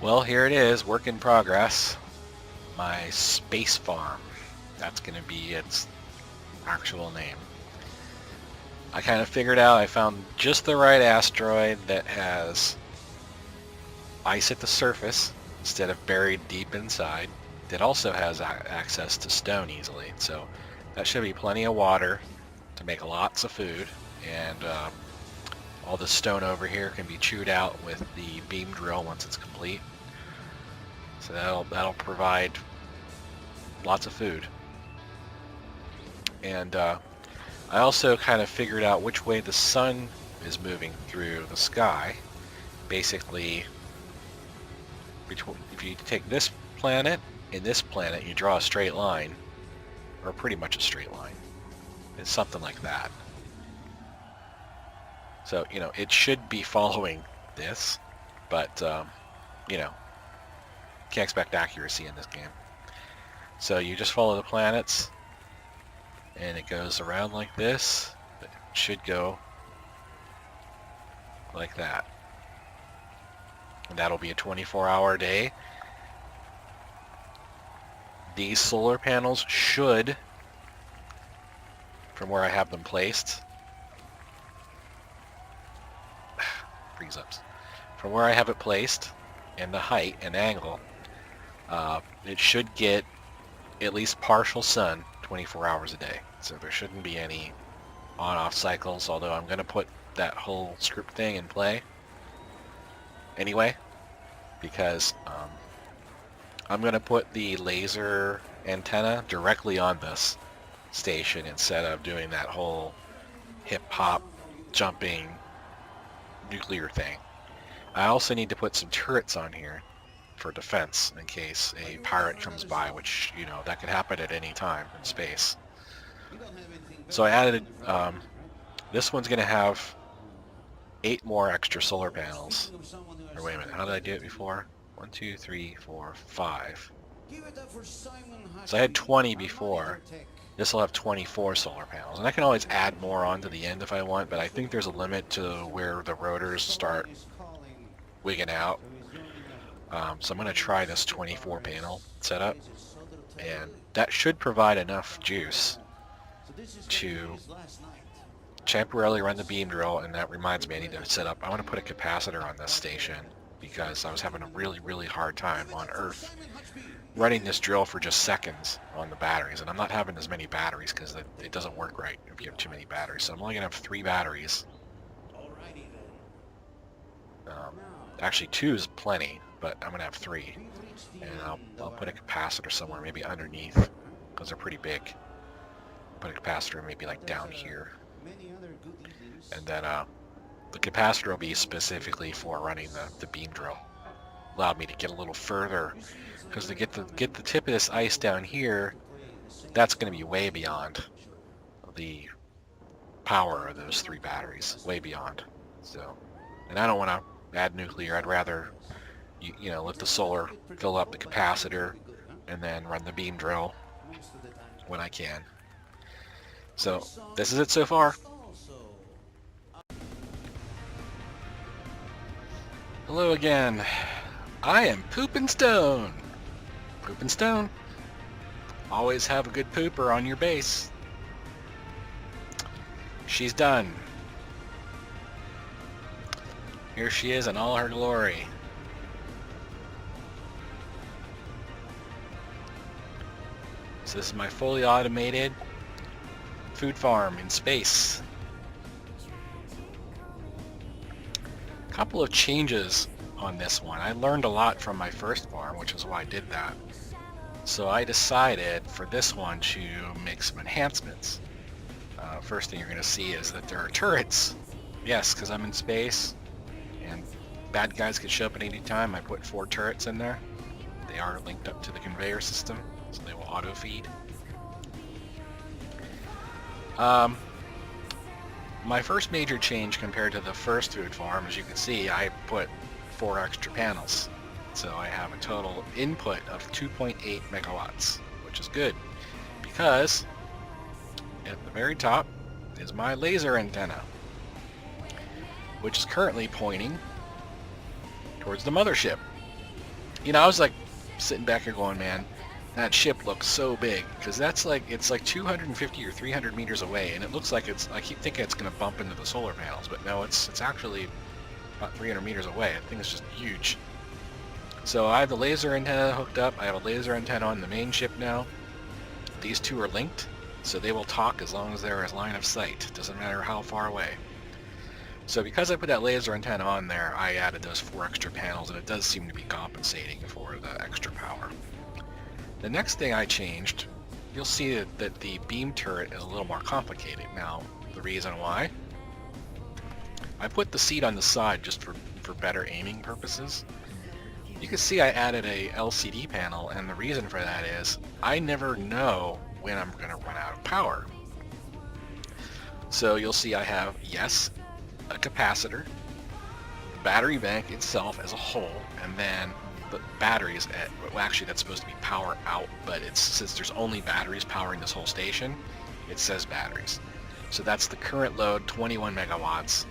Well, here it is, work in progress. My space farm. That's going to be its actual name. I kind of figured out I found just the right asteroid that has ice at the surface instead of buried deep inside. That also has access to stone easily. So that should be plenty of water to make lots of food. And all the stone over here can be chewed out with the beam drill once it's complete. So that'll provide lots of food. And I also kind of figured out which way the sun is moving through the sky. Basically, if you take this planet and this planet, you draw a straight line, or pretty much a straight line. It's something like that. So, you know, it should be following this, but, you know, can't expect accuracy in this game. So you just follow the planets, and it goes around like this. It should go like that. And that'll be a 24-hour day. These solar panels should, from where I have them placed, freeze ups. From where I have it placed, and the height and angle, it should get at least partial sun 24 hours a day. So there shouldn't be any on-off cycles, although I'm going to put that whole script thing in play anyway, because I'm going to put the laser antenna directly on this station instead of doing that whole hip-hop jumping nuclear thing. I also need to put some turrets on here for defense in case a pirate comes by, which, you know, that could happen at any time in space. So I added, this one's going to have 8 more extra solar panels. Or wait a minute, how did I do it before? 1, 2, 3, 4, 5. So I had 20 before. This will have 24 solar panels. And I can always add more onto the end if I want, but I think there's a limit to where the rotors start wigging out. So I'm going to try this 24 panel setup, and that should provide enough juice to temporarily run the beam drill. And that reminds me, I need to set up, I want to put a capacitor on this station because I was having a really hard time on Earth running this drill for just seconds on the batteries, and I'm not having as many batteries because it doesn't work right if you have too many batteries. So I'm only going to have 3 batteries. Actually 2 is plenty, but I'm going to have 3, and I'll put a capacitor somewhere, maybe underneath, because they're pretty big. Put a capacitor maybe like down here, and then the capacitor will be specifically for running the beam drill. Allowed me to get a little further, because to get the tip of this ice down here, that's going to be way beyond the power of those 3 batteries, way beyond. So, and I don't want to add nuclear. I'd rather you know, let the solar fill up the capacitor and then run the beam drill when I can. So this is it so far. Hello again. I am Poopin' Stone. Poopin' Stone. Always have a good pooper on your base. She's done. Here she is in all her glory. So this is my fully automated food farm in space. A couple of changes on this one. I learned a lot from my first farm, which is why I did that. So I decided for this one to make some enhancements. First thing you're going to see is that there are turrets. Yes, because I'm in space and bad guys could show up at any time. I put 4 turrets in there. They are linked up to the conveyor system, so they will auto feed. My first major change compared to the first food farm, as you can see, I put 4 extra panels. So I have a total input of 2.8 megawatts, which is good because at the very top is my laser antenna, which is currently pointing towards the mothership. You know, I was like sitting back here going, man, that ship looks so big, because that's like, it's like 250 or 300 meters away, and it looks like it's, I keep thinking it's going to bump into the solar panels, but no, it's actually about 300 meters away. I think it's just huge. So I have the laser antenna hooked up. I have a laser antenna on the main ship now. These two are linked, so they will talk as long as they're in line of sight. Doesn't matter how far away. So because I put that laser antenna on there, I added those 4 extra panels, and it does seem to be compensating for the extra power. The next thing I changed, you'll see that the beam turret is a little more complicated. Now, the reason why? I put the seat on the side just for better aiming purposes. You can see I added a LCD panel, and the reason for that is I never know when I'm going to run out of power. So you'll see I have, yes, a capacitor, the battery bank itself as a whole, and then the batteries at, well, actually that's supposed to be power out, but it's, since there's only batteries powering this whole station, it says batteries. So that's the current load, 21 megawatts.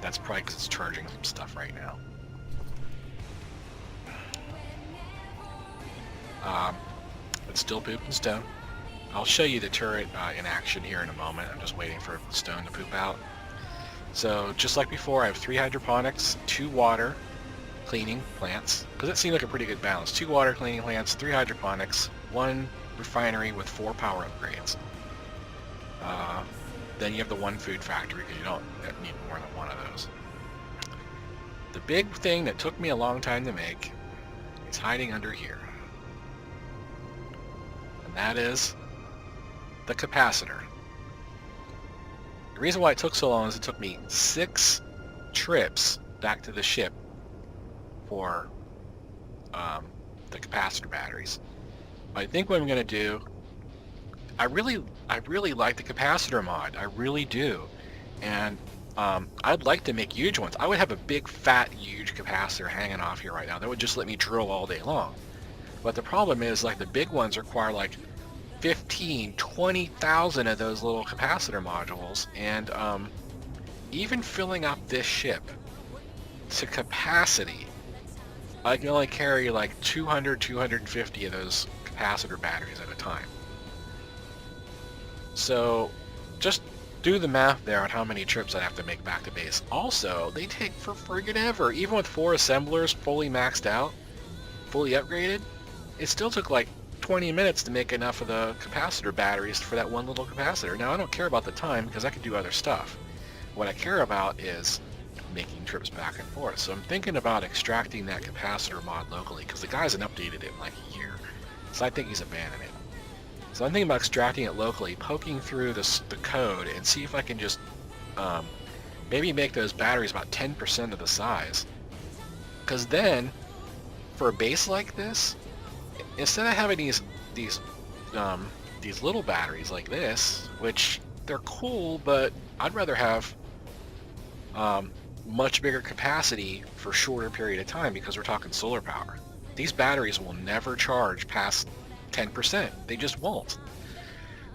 That's probably because it's charging some stuff right now. It's still pooping stone. I'll show you the turret in action here in a moment. I'm just waiting for stone to poop out. So just like before, I have 3 hydroponics, 2 water cleaning plants, because it seemed like a pretty good balance. 2 water cleaning plants, 3 hydroponics, 1 refinery with 4 power upgrades. Then you have the 1 food factory, because you don't need more than 1 of those. The big thing that took me a long time to make is hiding under here. And that is the capacitor. The reason why it took so long is it took me 6 trips back to the ship for the capacitor batteries. I think what I'm going to do, I really like the capacitor mod. I really do. And I'd like to make huge ones. I would have a big, fat, huge capacitor hanging off here right now. That would just let me drill all day long. But the problem is, like, the big ones require like 15, 20,000 of those little capacitor modules, and even filling up this ship to capacity, I can only carry like 200, 250 of those capacitor batteries at a time. So just do the math there on how many trips I'd have to make back to base. Also, they take for friggin' ever. Even with 4 assemblers fully maxed out, fully upgraded, it still took like 20 minutes to make enough of the capacitor batteries for that one little capacitor. Now, I don't care about the time because I can do other stuff. What I care about is making trips back and forth. So I'm thinking about extracting that capacitor mod locally, because the guy hasn't updated it in like a year. So I think he's abandoned it. So I'm thinking about extracting it locally, poking through the code, and see if I can just maybe make those batteries about 10% of the size. Because then, for a base like this, instead of having these little batteries like this, which they're cool, but I'd rather have much bigger capacity for shorter period of time, because we're talking solar power. These batteries will never charge past 10%. They just won't.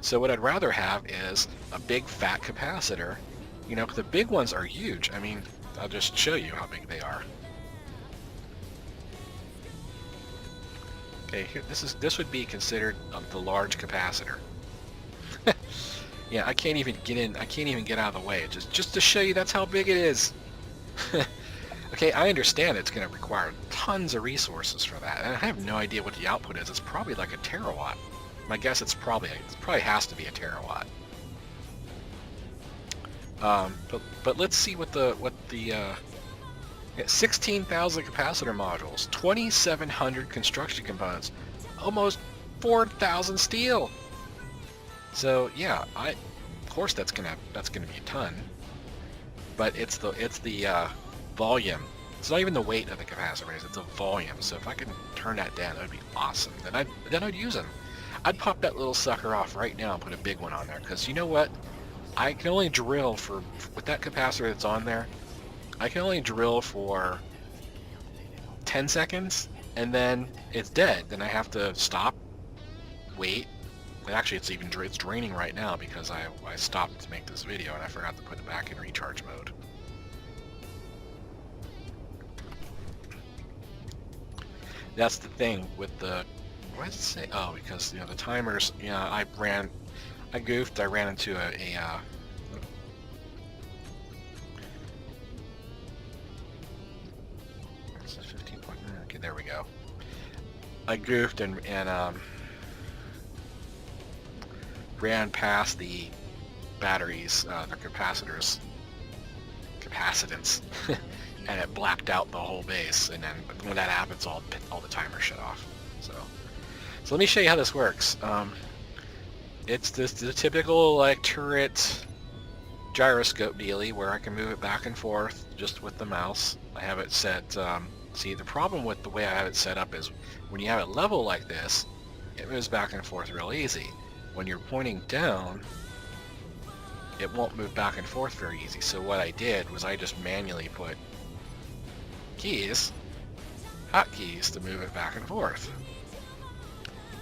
So what I'd rather have is a big fat capacitor. You know, 'cause the big ones are huge. I mean, I'll just show you how big they are. Okay, here, this would be considered the large capacitor. Yeah, I can't even get in. I can't even get out of the way. Just to show you that's how big it is. Okay, I understand it's going to require tons of resources for that, and I have no idea what the output is. It's probably like a terawatt. My guess it probably has to be a terawatt. But let's see what the 16,000 capacitor modules, 2,700 construction components, almost 4,000 steel. So yeah, of course that's gonna be a ton. But it's the volume. It's not even the weight of the capacitors, it's a volume. So if I can turn that down, that would be awesome. Then I'd use them. I'd pop that little sucker off right now and put a big one on there, because you know what? I can only drill with that capacitor that's on there, I can only drill for 10 seconds, and then it's dead. Then I have to stop, wait. And actually, it's draining right now because I stopped to make this video and I forgot to put it back in recharge mode. That's the thing with the, why does it say, oh, because, you know, the timers, you know, I goofed, I ran into this is 15.9, okay, there we go. I goofed and ran past the batteries, their capacitors, capacitance, and it blacked out the whole base, and then when that happens, all the timers shut off. So let me show you how this works. It's the typical like turret gyroscope dealy where I can move it back and forth just with the mouse. I have it set, see, the problem with the way I have it set up is when you have it level like this, it moves back and forth real easy. When you're pointing down, it won't move back and forth very easy. So what I did was I just manually put keys, hotkeys, to move it back and forth.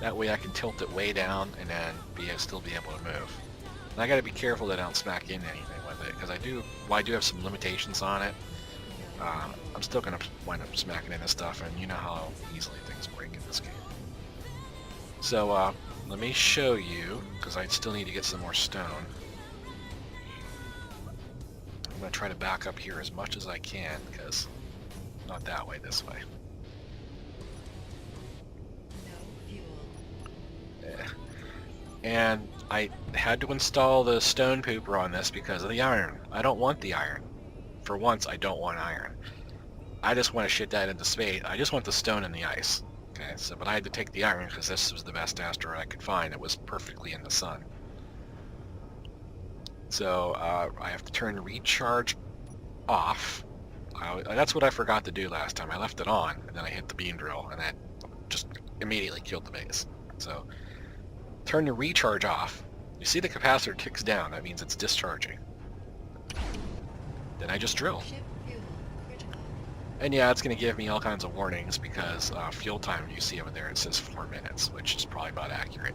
That way I can tilt it way down and then still be able to move. And I got to be careful that I don't smack into anything with it, because I do have some limitations on it. I'm still going to wind up smacking into stuff, and you know how easily things break in this game. So let me show you, because I still need to get some more stone. I'm going to try to back up here as much as I can, because not that way, this way. And I had to install the stone pooper on this because of the iron. I don't want the iron. For once, I don't want iron. I just want to shit that into space. I just want the stone and the ice. Okay, so but I had to take the iron because this was the best asteroid I could find. It was perfectly in the sun. So I have to turn recharge off. That's what I forgot to do last time. I left it on, and then I hit the beam drill, and that just immediately killed the base. So turn the recharge off. You see the capacitor ticks down. That means it's discharging. Then I just drill. And yeah, it's going to give me all kinds of warnings because fuel time, you see over there, it says 4 minutes, which is probably about accurate.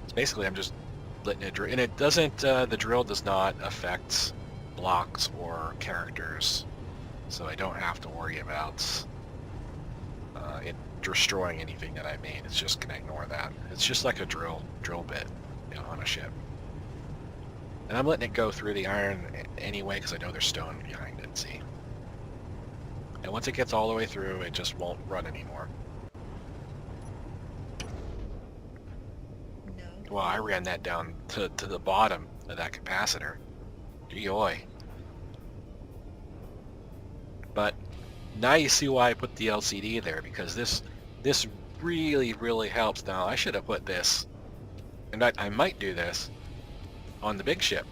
So basically, I'm just letting it drill. And it doesn't, the drill does not affect blocks or characters. So I don't have to worry about it destroying anything that I made. It's just going to ignore that. It's just like a drill bit, you know, on a ship. And I'm letting it go through the iron anyway because I know there's stone behind it, see? And once it gets all the way through, it just won't run anymore. Well, I ran that down to the bottom of that capacitor. Gee-oy. But now you see why I put the LCD there, because this really, really helps. Now, I should have put this, and I might do this on the big ship.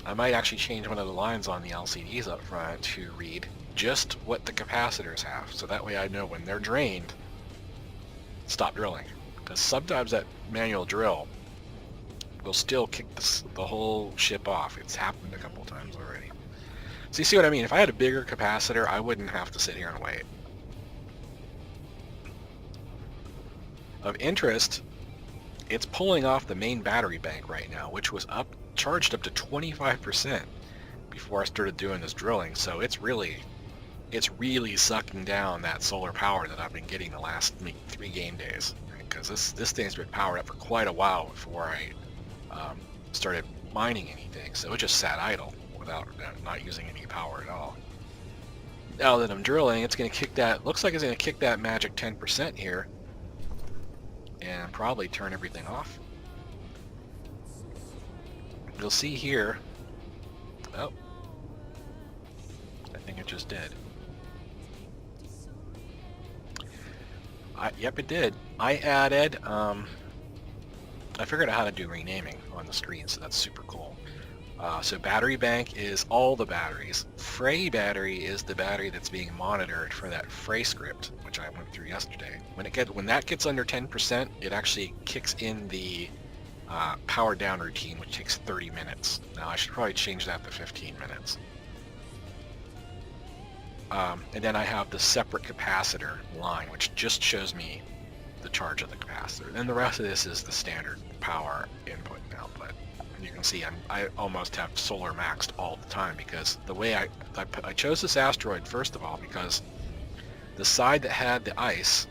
I might actually change one of the lines on the LCDs up front to read just what the capacitors have, so that way I know when they're drained, stop drilling. Because sometimes that manual drill will still kick the whole ship off. It's happened a couple times already. So you see what I mean? If I had a bigger capacitor, I wouldn't have to sit here and wait. Of interest, it's pulling off the main battery bank right now, which was charged up to 25% before I started doing this drilling. So it's really sucking down that solar power that I've been getting the last 3 game days. Because this thing's been powered up for quite a while before I started mining anything. So it just sat idle without not using any power at all. Now that I'm drilling, it's going to kick that. Looks like it's going to kick that magic 10% here, and probably turn everything off. You'll see here. Oh, I think it just did. Yep, it did. I added. I figured out how to do renaming on the screen, so that's super cool. So battery bank is all the batteries. Fray battery is the battery that's being monitored for that Fray script, which I went through yesterday. When that gets under 10%, it actually kicks in the power down routine, which takes 30 minutes. Now I should probably change that to 15 minutes. And then I have the separate capacitor line, which just shows me the charge of the capacitor. Then the rest of this is the standard power input and output. You can see I almost have solar maxed all the time, because the way I chose this asteroid, first of all, because the side that had the ice,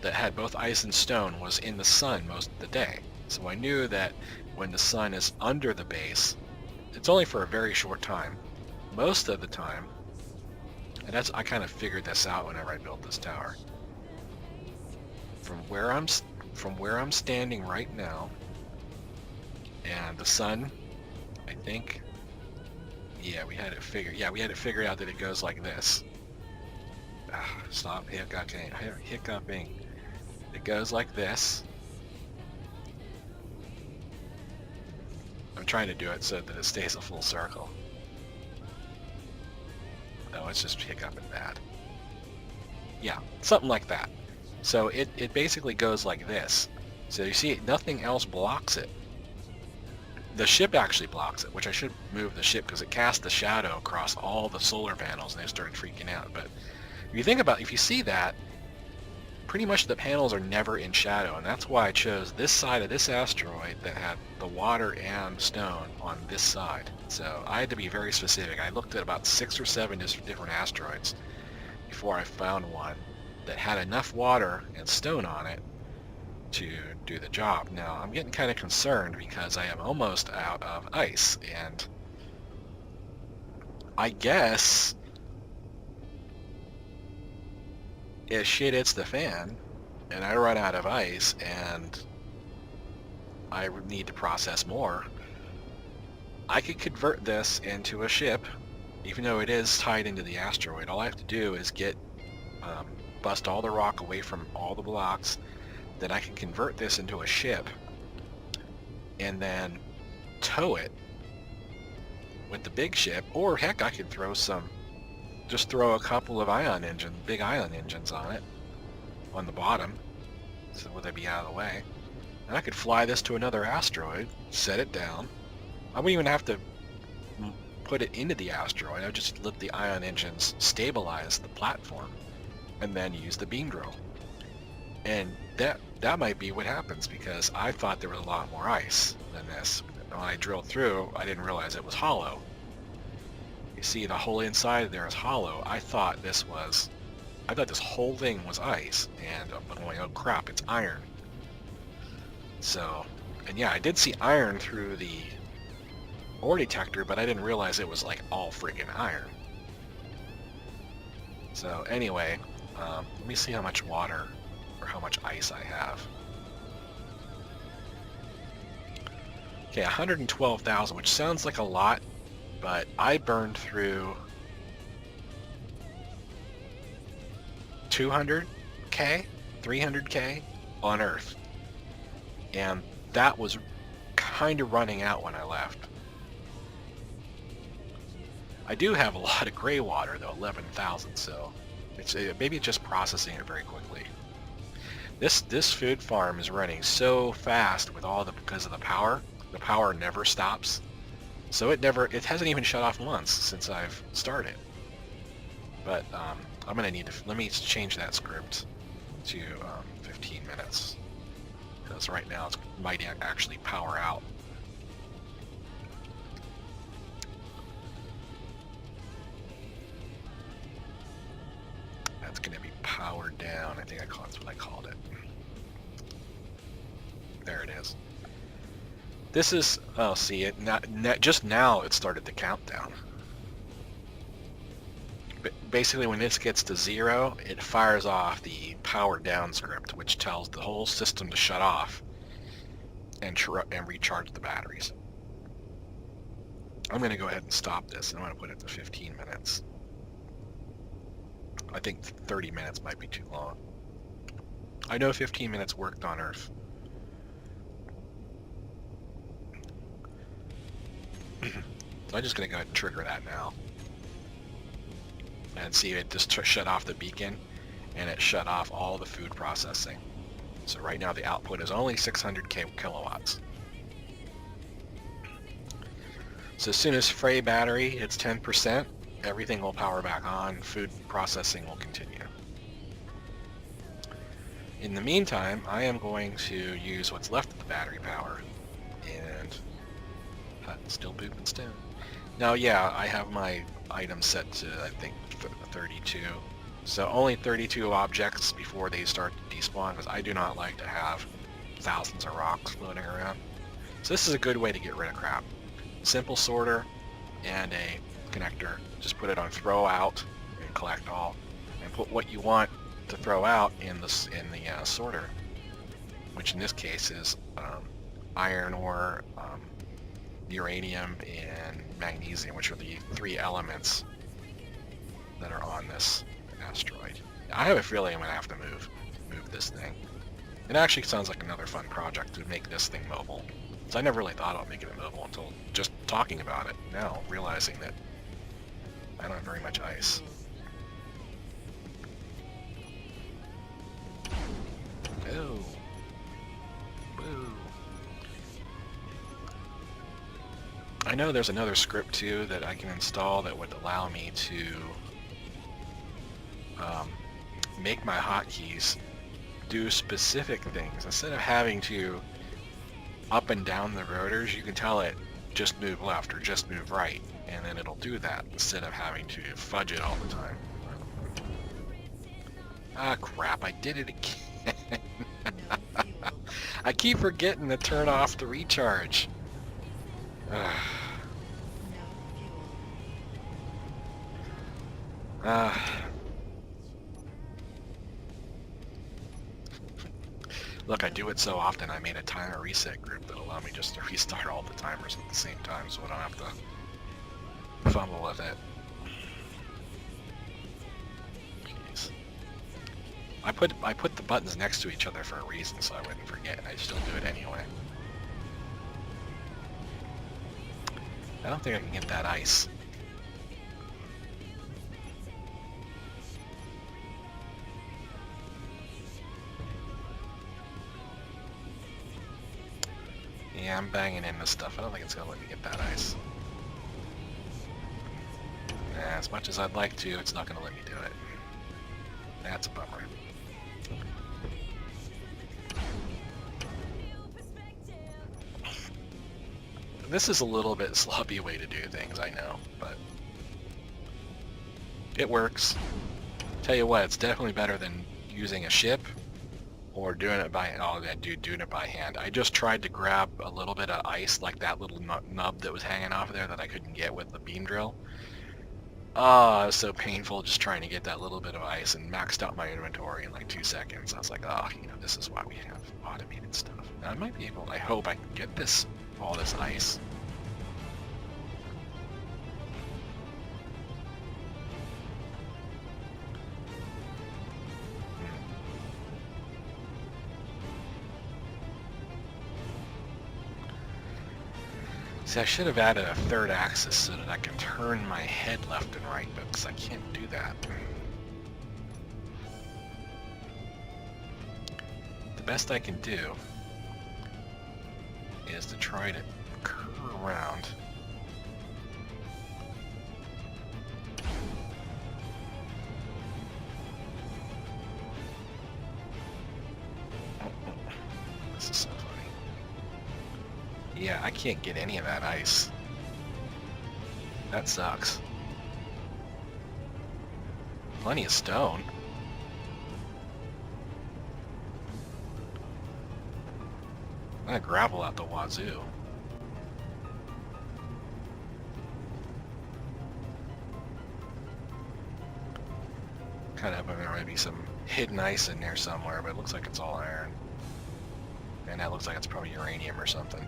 that had both ice and stone, was in the sun most of the day. So I knew that when the sun is under the base, it's only for a very short time. Most of the time, and I kind of figured this out whenever I built this tower. From where I'm standing right now, and the sun, I think, yeah, we had it figured out that it goes like this. Stop hiccuping. It goes like this. I'm trying to do it so that it stays a full circle. No, it's just hiccuping bad. Yeah, something like that. So it basically goes like this. So you see, nothing else blocks it. The ship actually blocks it, which I should move the ship because it cast the shadow across all the solar panels and they started freaking out. But if you think about, if you see that, pretty much the panels are never in shadow, and that's why I chose this side of this asteroid that had the water and stone on this side. So I had to be very specific. I looked at about 6 or 7 different asteroids before I found one that had enough water and stone on it to do the job. Now I'm getting kind of concerned because I am almost out of ice, and I guess if shit hits the fan and I run out of ice and I need to process more, I could convert this into a ship. Even though it is tied into the asteroid, all I have to do is bust all the rock away from all the blocks. Then I can convert this into a ship and then tow it with the big ship, or heck, I could just throw a couple of big ion engines on it, on the bottom, so would they be out of the way, and I could fly this to another asteroid, set it down. I wouldn't even have to put it into the asteroid. I would just let the ion engines stabilize the platform, and then use the beam drill. And that might be what happens, because I thought there was a lot more ice than this. When I drilled through, I didn't realize it was hollow. You see, the whole inside there is hollow. I thought this whole thing was ice, and I'm going, oh crap, it's iron. So, and yeah, I did see iron through the ore detector, but I didn't realize it was like all friggin' iron. So anyway, let me see how much water or how much ice I have. Okay, 112,000, which sounds like a lot, but I burned through 200k, 300k on Earth, and that was kind of running out when I left. I do have a lot of gray water though, 11,000, so maybe it's just processing it very quickly. This food farm is running so fast because of the power. The power never stops. So it hasn't even shut off once since I've started. But I'm gonna need to, let me change that script to 15 minutes. Because right now it might actually power out. That's gonna be powered down. I think that's what I called it. There it is. This is, oh, see it, just now it started the countdown. Basically when this gets to 0, it fires off the power down script, which tells the whole system to shut off and recharge the batteries. I'm going to go ahead and stop this, and I'm going to put it to 15 minutes. I think 30 minutes might be too long. I know 15 minutes worked on Earth. So I'm just going to go ahead and trigger that now. And see, it just shut off the beacon, and it shut off all the food processing. So right now the output is only 600 kilowatts. So as soon as Frey battery hits 10%, everything will power back on, food processing will continue. In the meantime, I am going to use what's left of the battery power and Still pooping stone. Now, yeah, I have my item set to, I think, 32. So only 32 objects before they start to despawn, because I do not like to have thousands of rocks floating around. So this is a good way to get rid of crap. Simple sorter and a connector. Just put it on throw out and collect all, and put what you want to throw out in the sorter, which in this case is iron ore, uranium, and magnesium, which are the 3 elements that are on this asteroid. I have a feeling I'm gonna have to move this thing. It actually sounds like another fun project to make this thing mobile. So I never really thought about making it mobile until just talking about it now, realizing that I don't have very much ice. Oh. Woo. I know there's another script too that I can install that would allow me to make my hotkeys do specific things. Instead of having to up and down the rotors, you can tell it just move left or just move right, and then it'll do that instead of having to fudge it all the time. Ah, crap, I did it again. I keep forgetting to turn off the recharge. Look, I do it so often I made a timer reset group that'll allow me just to restart all the timers at the same time, so I don't have to fumble with it. Jeez. I put the buttons next to each other for a reason, so I wouldn't forget, and I still do it anyway. I don't think I can get that ice. Yeah, I'm banging in this stuff. I don't think it's gonna let me get that ice. As much as I'd like to, it's not gonna let me do it. That's a bummer. This is a little bit sloppy way to do things, I know, but it works. Tell you what, it's definitely better than using a ship or doing it by doing it by hand. I just tried to grab a little bit of ice, like that little nub that was hanging off there that I couldn't get with the beam drill. Oh, it was so painful just trying to get that little bit of ice, and maxed out my inventory in like 2 seconds. I was like, oh, you know, this is why we have automated stuff. Now I might be able, I hope I can get all this ice. See, I should have added a third axis so that I can turn my head left and right, but because I can't do that. The best I can do is to try to curve around. This is so funny. Yeah, I can't get any of that ice. That sucks. Plenty of stone. I got gravel out the wazoo. Kind of hoping there might be some hidden ice in there somewhere, but it looks like it's all iron. And that looks like it's probably uranium or something.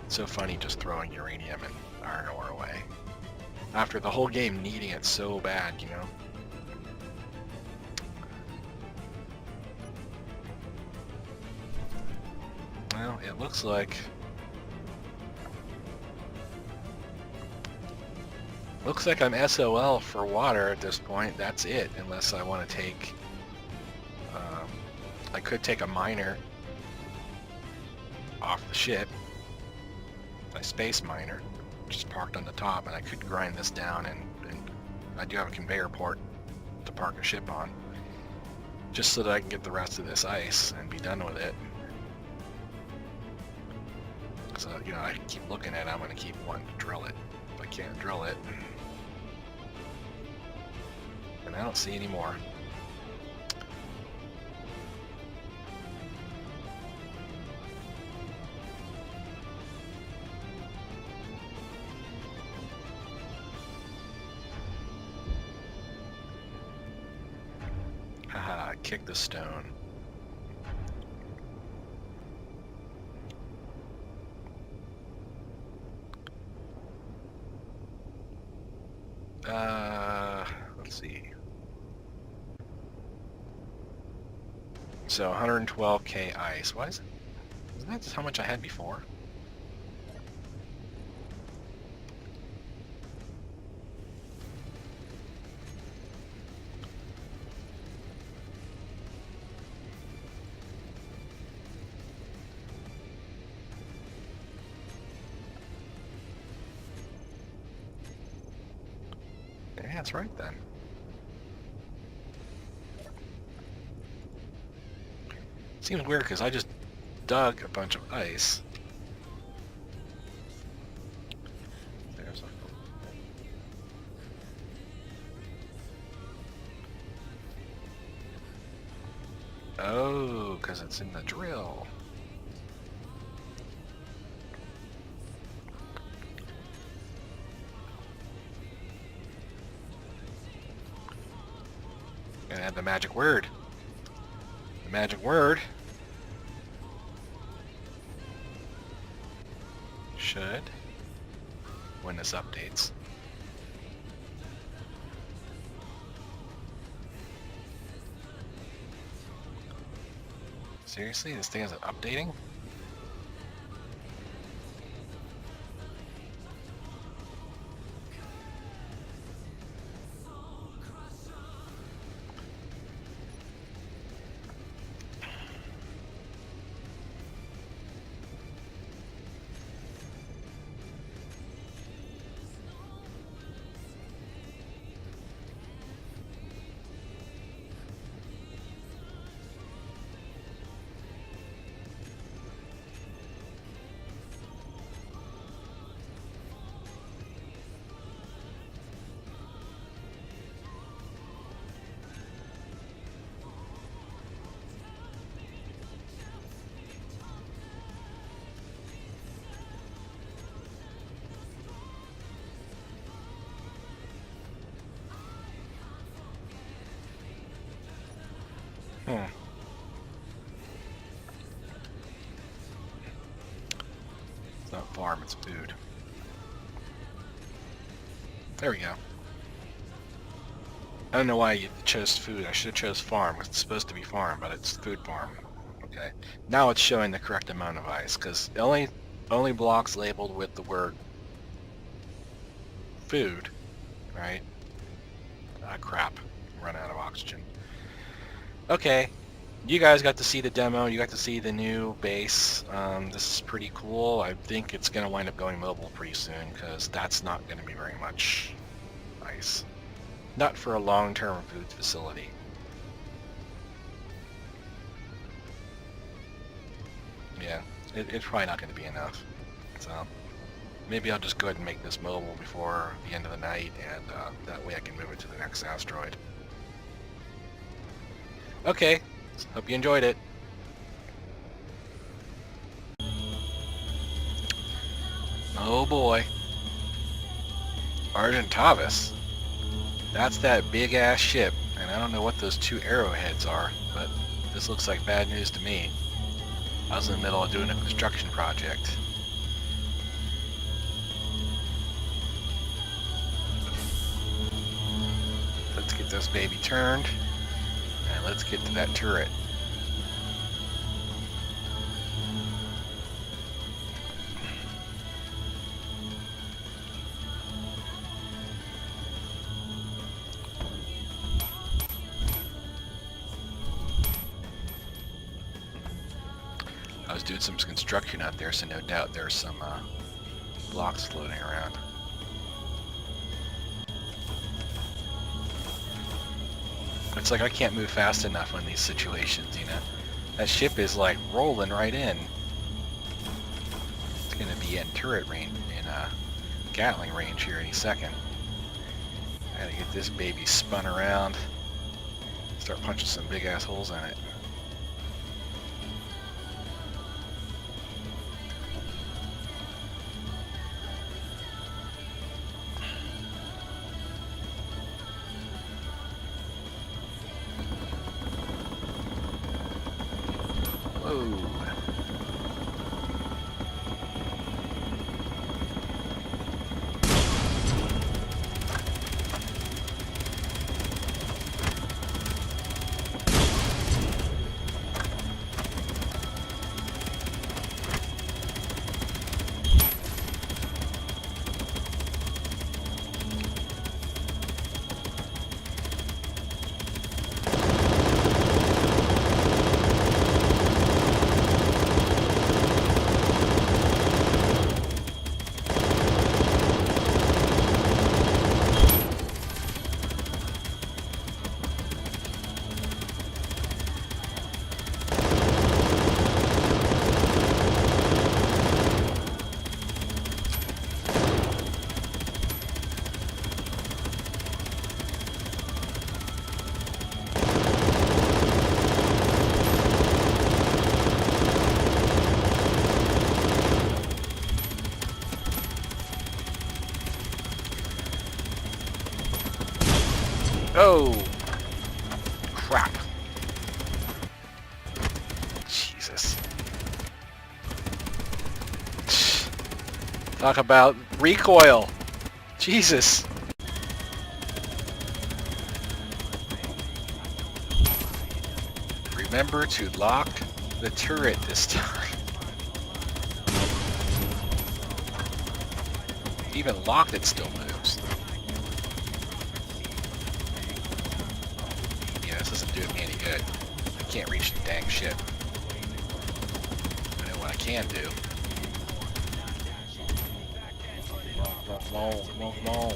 It's so funny just throwing uranium and iron ore away. After the whole game needing it so bad, you know? Well, it looks like... Looks like I'm SOL for water at this point. That's it, unless I want to take... I could take a miner off the ship. A space miner, just parked on the top, and I could grind this down, and I do have a conveyor port to park a ship on, just so that I can get the rest of this ice and be done with it. So, you know, I keep looking at it, I'm going to keep wanting to drill it. If I can't drill it. And I don't see any more. Haha, kick the stone. Let's see. So 112k ice. Why is it? Isn't that just how much I had before? Yeah, that's right then. Seems weird because I just dug a bunch of ice. There's a... Oh, because it's in the drill. Gonna add the magic word. The magic word should, when this updates, seriously, this thing isn't updating? It's not farm, it's food. There we go. I don't know why you chose food. I should have chose farm. It's supposed to be farm, but it's food farm. Okay. Now it's showing the correct amount of ice, because only blocks labeled with the word food, right? Ah, crap. Run out of oxygen. Okay. You guys got to see the demo. You got to see the new base. This is pretty cool. I think it's going to wind up going mobile pretty soon, because that's not going to be very much ice. Not for a long-term food facility. Yeah, it's probably not going to be enough. So maybe I'll just go ahead and make this mobile before the end of the night, and that way I can move it to the next asteroid. Okay, hope you enjoyed it. Oh boy. Argentavis. That's that big ass ship, and I don't know what those two arrowheads are, but this looks like bad news to me. I was in the middle of doing a construction project. Let's get this baby turned, and let's get to that turret. I was doing some construction out there, so no doubt there's some blocks floating around. It's like I can't move fast enough in these situations, you know. That ship is like rolling right in. going to be in turret range, in Gatling range here any second. I gotta get this baby spun around, start punching some big ass holes in it. Whoa. Oh! Crap. Jesus. Talk about recoil. Jesus. Remember to lock the turret this time. Even locked, it still moves. Yeah, this isn't doing me any good. I can't reach the dang ship. I know what I can do. Come on, come on, come on.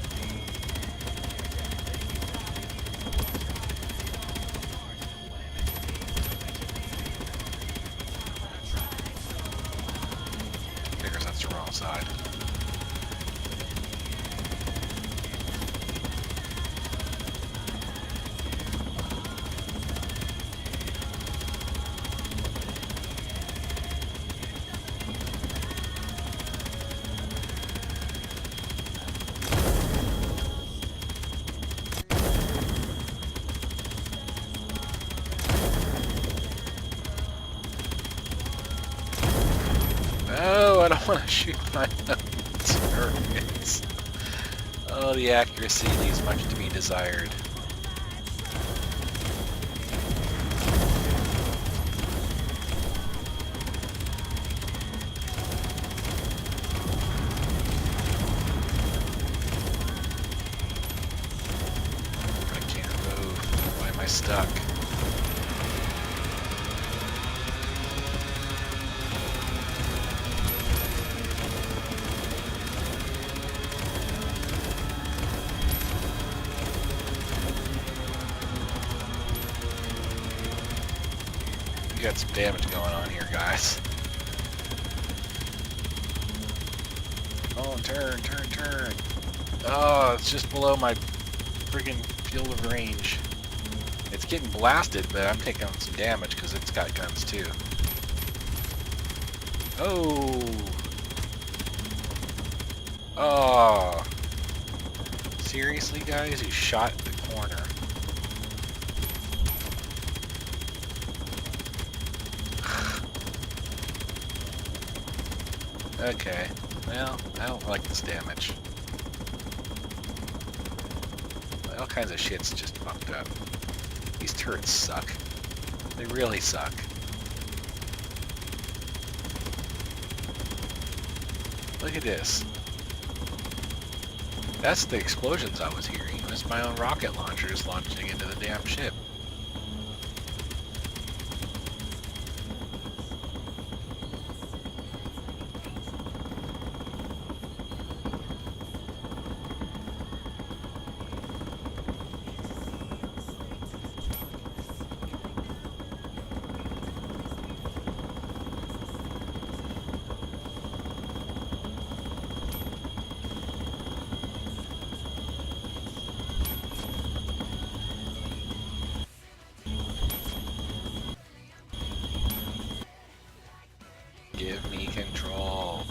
Figures that's the wrong side. No, I don't want to shoot my turrets. Oh, the accuracy leaves much to be desired. I can't move. Why am I stuck? We got some damage going on here, guys. Oh, turn, turn, turn. Oh, it's just below my friggin' field of range. It's getting blasted, but I'm taking some damage because it's got guns too. Oh. Oh. Seriously, guys? You shot at the corner. Okay, well, I don't like this damage. All kinds of shit's just fucked up. These turrets suck. They really suck. Look at this. That's the explosions I was hearing. It's my own rocket launchers launching into the damn ship. control.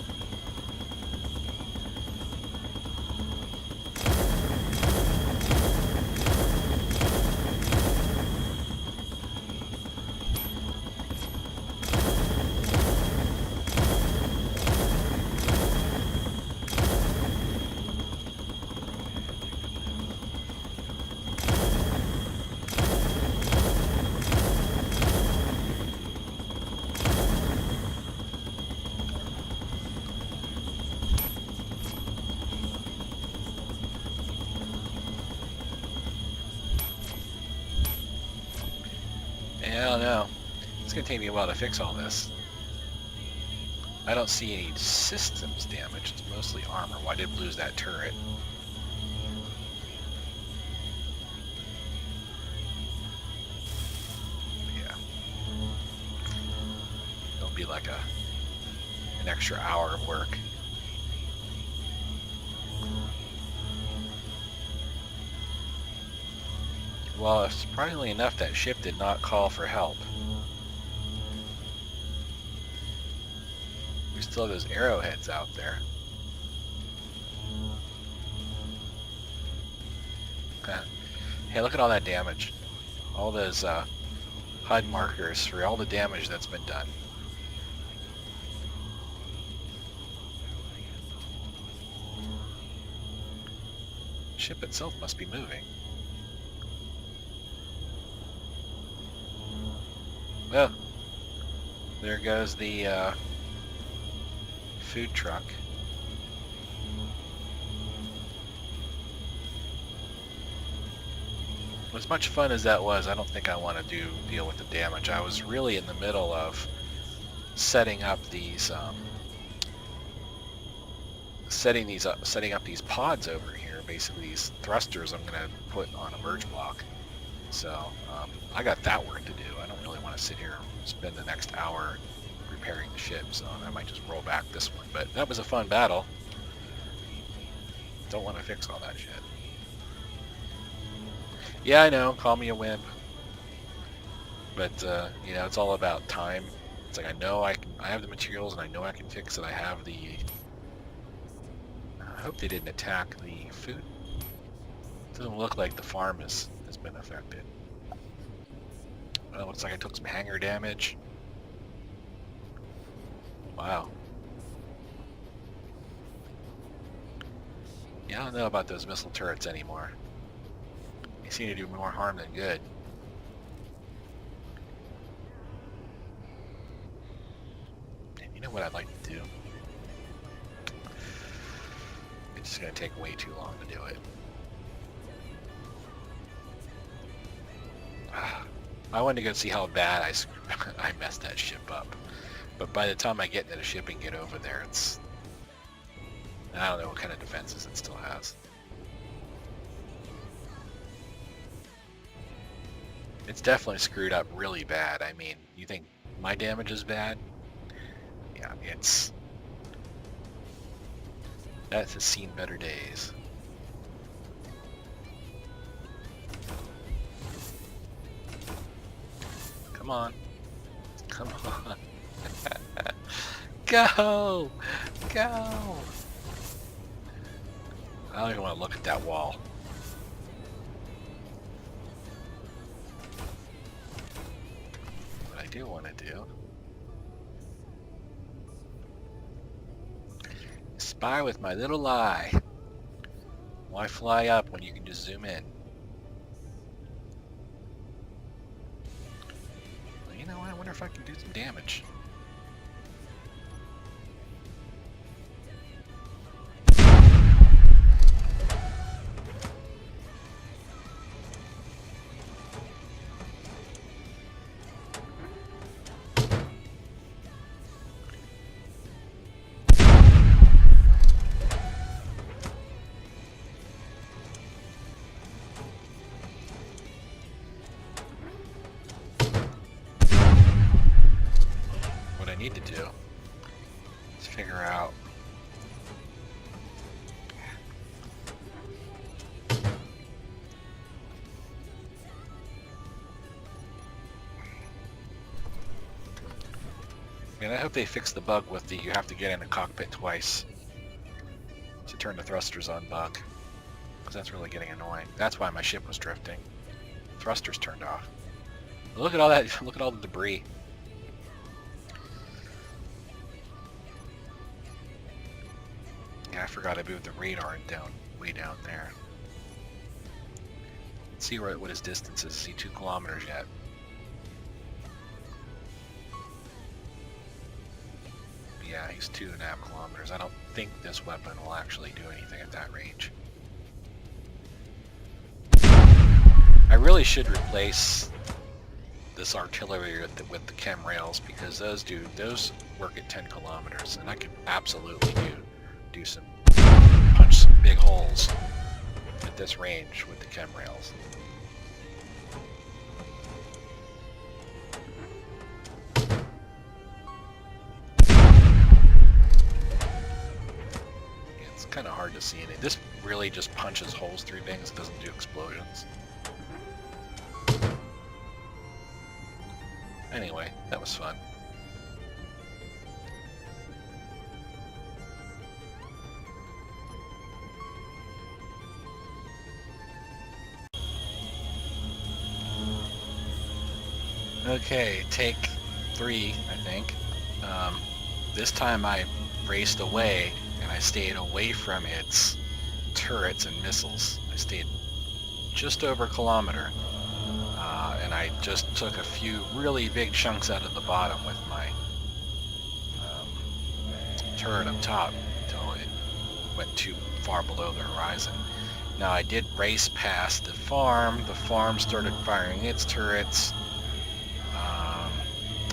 I don't know. It's going to take me a while to fix all this. I don't see any systems damage. It's mostly armor. Well, I did lose that turret. Yeah. It'll be like an extra hour of work. Well, surprisingly enough, that ship did not call for help. We still have those arrowheads out there. Hey, look at all that damage. All those HUD markers for all the damage that's been done. The ship itself must be moving. Oh, there goes the food truck. As much fun as that was, I don't think I want to deal with the damage. I was really in the middle of setting up these setting up these pods over here. Basically, these thrusters I'm going to put on a merge block. So I got that work to do. I don't really want to sit here and spend the next hour repairing the ship, so I might just roll back this one. But that was a fun battle. Don't want to fix all that shit. Yeah, I know. Call me a wimp. But you know, it's all about time. It's like I know I have the materials and I know I can fix it. I have the. I hope they didn't attack the food. Doesn't look like the farm has been affected. Well, looks like I took some hangar damage. Wow. Yeah, I don't know about those missile turrets anymore. They seem to do more harm than good. And you know what I'd like to do? It's just going to take way too long to do it. I wanted to go see how bad I messed that ship up. But by the time I get to the ship and get over there, it's... I don't know what kind of defenses it still has. It's definitely screwed up really bad. I mean, you think my damage is bad? Yeah, it's... That has seen better days. Come on. Come on. Go! Go! I don't even want to look at that wall. What I do want to do... Spy with my little eye. Why fly up when you can just zoom in? Well, you know what? I wonder if I can do some damage. And I hope they fix the bug with the you have to get in a cockpit twice to turn the thrusters on bug. Because that's really getting annoying. That's why my ship was drifting. Thrusters turned off. Look at all that, look at all the debris. Yeah, I forgot I moved the radar down, way down there. Let's see what his distance is. See 2 kilometers yet. Yeah, he's 2.5 kilometers. I don't think this weapon will actually do anything at that range. I really should replace this artillery with the chem rails, because those work at 10 kilometers, and I could absolutely punch some big holes at this range with the chem rails. It's kind of hard to see anything. This really just punches holes through things. It doesn't do explosions. Anyway, that was fun. Okay, take 3, I think. This time I raced away, and I stayed away from its turrets and missiles. I stayed just over a kilometer. And I just took a few really big chunks out of the bottom with my turret up top until it went too far below the horizon. Now I did race past the farm. The farm started firing its turrets. I'm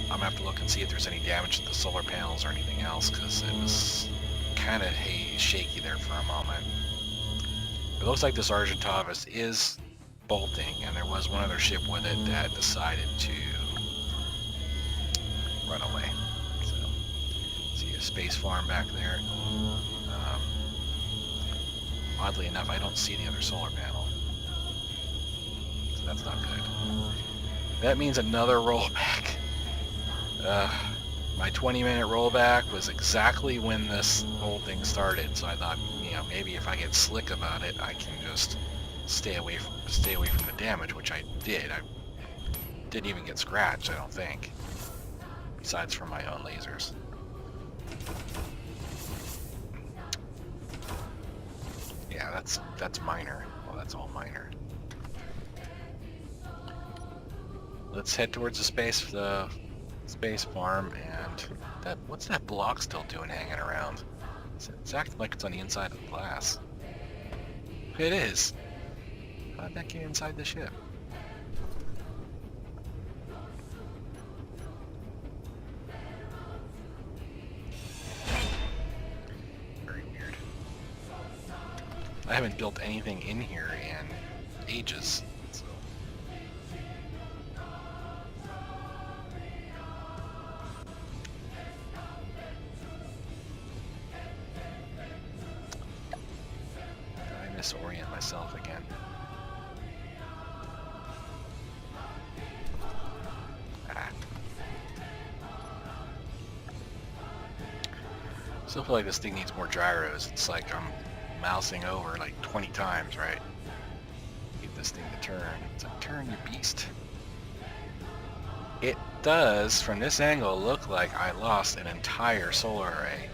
gonna have to look and see if there's any damage to the solar panels or anything else, because it was kind of shaky there for a moment. It looks like this Argentavis is bolting, and there was one other ship with it that decided to run away. So, see a space farm back there. Oddly enough, I don't see the other solar panel, so that's not good. That means another rollback. My 20-minute rollback was exactly when this whole thing started, so I thought, you know, maybe if I get slick about it, I can just stay away from the damage, which I did. I didn't even get scratched, I don't think, besides from my own lasers. Yeah, that's minor. Well, that's all minor. Let's head towards the space farm, and what's that block still doing hanging around? It's acting like it's on the inside of the glass. It is. How did that get inside the ship? Very weird. I haven't built anything in here in ages. So. I misorient myself again. Still feel like this thing needs more gyros. It's like I'm mousing over like 20 times, right? Get this thing to turn. It's like, turn, you beast. It does, from this angle, look like I lost an entire solar array.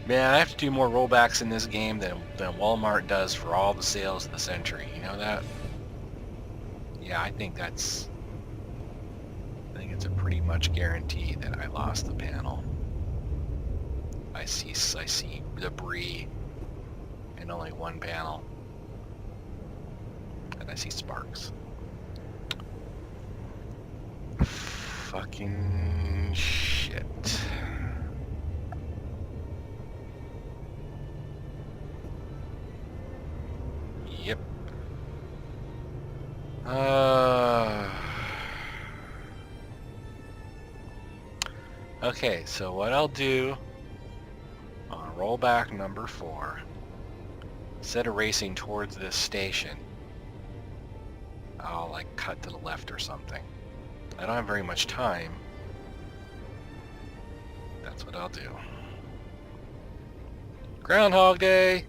Man, I have to do more rollbacks in this game than Walmart does for all the sales of the century. You know that? Yeah, I think it's a pretty much guarantee that I lost the panel. I see debris in only one panel, and I see sparks. Fucking shit. Yep. Okay, so what I'll do on rollback number 4 instead of racing towards this station, I'll like cut to the left or something. I don't have very much time. That's what I'll do. Groundhog Day!